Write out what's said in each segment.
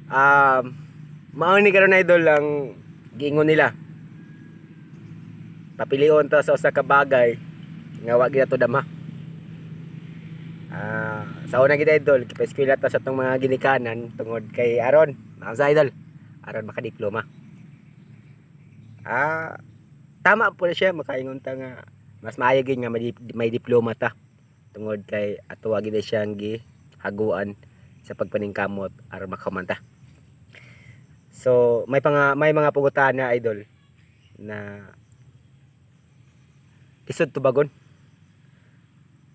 Um, mao ni karon idol ang giingon nila. Papilion ta sa usa ka bagay nga wa gyud ato dama. Sa una gid idol, kipa-eskwela ta sa tong mga ginikanan tungod kay aron, sa idol, aron makadiploma. Tama po na siya makaingon ta nga mas maayo gid nga may diploma ta tungod kay ato wa gid siyang gihaguan sa pagpaningkamot aron makahuman ta. So may mga pangutana idol na lisod tubagon.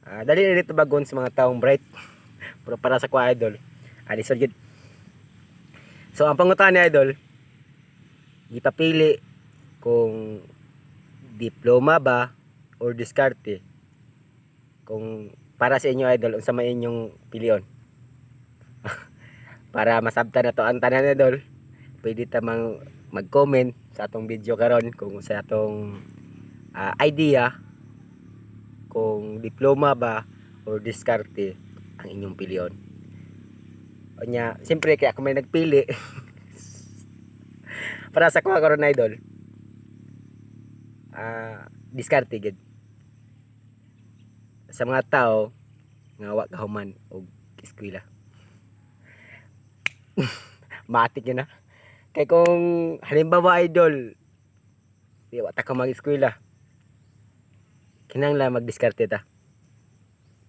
Dali rin tubagon sa mga taong bright. Pero para sa kwa idol, lisod gid. So ang pangutana idol, gipapili kung diploma ba or diskarte. Kung para sa inyo idol, unsa may inyong pilion? Para masabtan na to ang tanan idol, pwede ta mag-comment sa atong video karon kung sa atong idea kung diploma ba or diskarte ang inyong pilion. O nya, siyempre kaya ako may nagpili para sa kuha karon idol. Diskarte gid. Sa mga tao nga wa kahuman og eskwela. Matik yun na. Kay kung halimbawa idol, di wa ta ka mag-eskwela, kinahanglan magdiskarte ta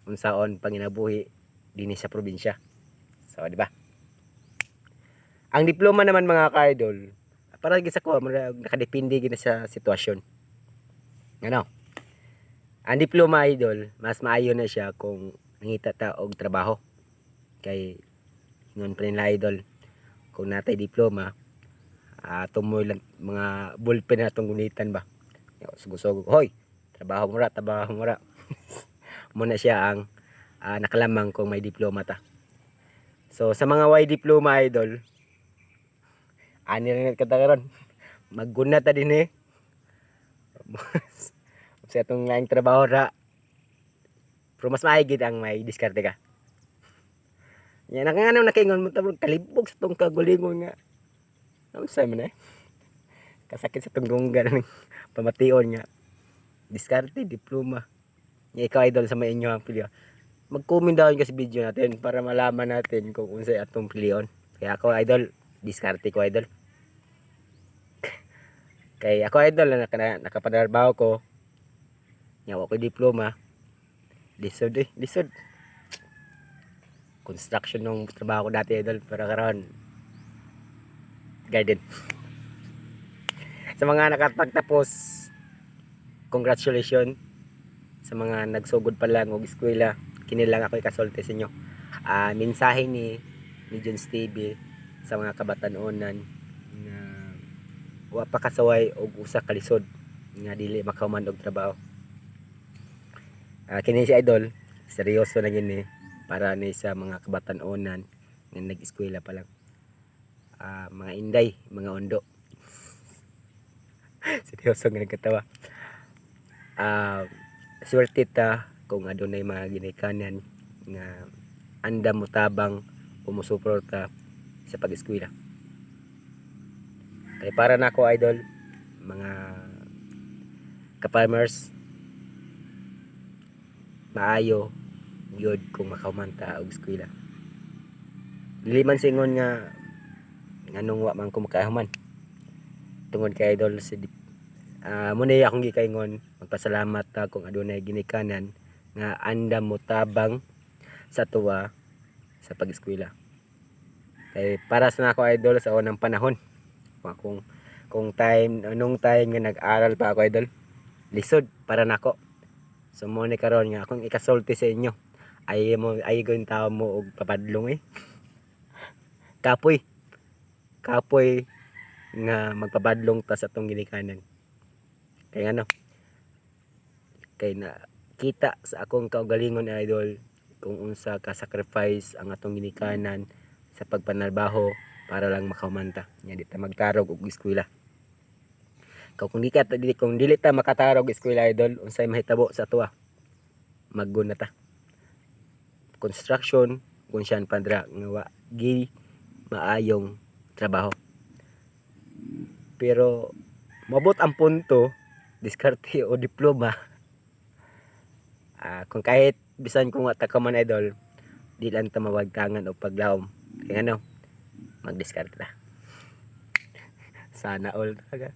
unsaon panginabuhi dinhi sa probinsya. So di ba? Ang diploma naman mga ka-idol, para gid sa ko nakadepende gid sa sitwasyon. Ano? Ang diploma idol, mas maayo na siya kung nangita ta og trabaho. Kay ngon pa nila idol, kung natay diploma, tumoy lang mga ballpen na itong gunitan ba. Sugod-sugod, hoy, trabaho mo ra. Muna siya ang nakalamang kung may diploma ta. So sa mga way diploma idol, ani rin ka karon. Magguna ta din eh. Sa itong laing trabaho ra. Pero mas maigid ang may diskarte ka. Yan ang ano nakaingon mo tabog kalibog sa tong kagulingon nga. Ano sa man eh? Kasakit sa tong dunggan ng pamation nga. Diskarte, diploma. Nga ikaw idol sa may inyo ang piliyon. Mag-comment daw ka sa video natin para malaman natin kung unsay atong piliyon. Kaya ako idol, diskarte ko idol. Kaya ako idol na nakapanarbaho ko. Nga ko diploma. Lisod. Construction nung trabaho ko dati idol para karon garden. Sa mga nakapagtapos, congratulations. Sa mga nagsugod pa lang og eskwela, kini lang ako ikasulti sa inyo. Mensahe ni Jones TV sa mga kabatan-onan nga wa pa kasaway og usa ka lisod nga dili makahuman og trabaho. Kini si idol, seryoso na gini para ni sa mga kabatan-onan nga nag-eskwela pa lang. Mga inday, mga ondo. Seryoso nga nagkatawa. Swerte ta kung adunay mga ginikanan nga andam mo tabang umusuporta sa pag-eskwela. Kay para nako idol, mga ka-farmers, maayo gyud kung makahuman ta og eskwela. Dili man singon nga nganong wa man ko makahuman. Tungod kay idol si muna akong gikaingon, magpasalamat ta kung adunay ginikanan nga andam mo tabang sa tuwa sa pag-eskwela. Kay para sa nako idol sa unang panahon, kung anong time nga nag-aral pa ako idol, lisod para nako. So mo ni karon nga akong ikasulti sa inyo. Ay gawin tao mo og papadlong eh. Kapoy nga magpabadlong ta sa tong ginikanan. Kaya ano, kay na kita sa akong kaugalingon idol kung unsa ka sacrifice ang atong ginikanan sa pagpanarbaho para lang makahumanta. Nya di ta magtarog og eskwela. Kung dili ta makatarog eskwela idol, unsay mahitabo sa tuwa? Magguna ta. Construction kung saan pandra nga wa maayong trabaho. Pero mabot ang punto, diskarte o diploma, kung kahit bisan kung wata ka man idol, di lang ta mawagtangan o paglawom. Kaya ano, magdiskarte ta. Sana all talaga.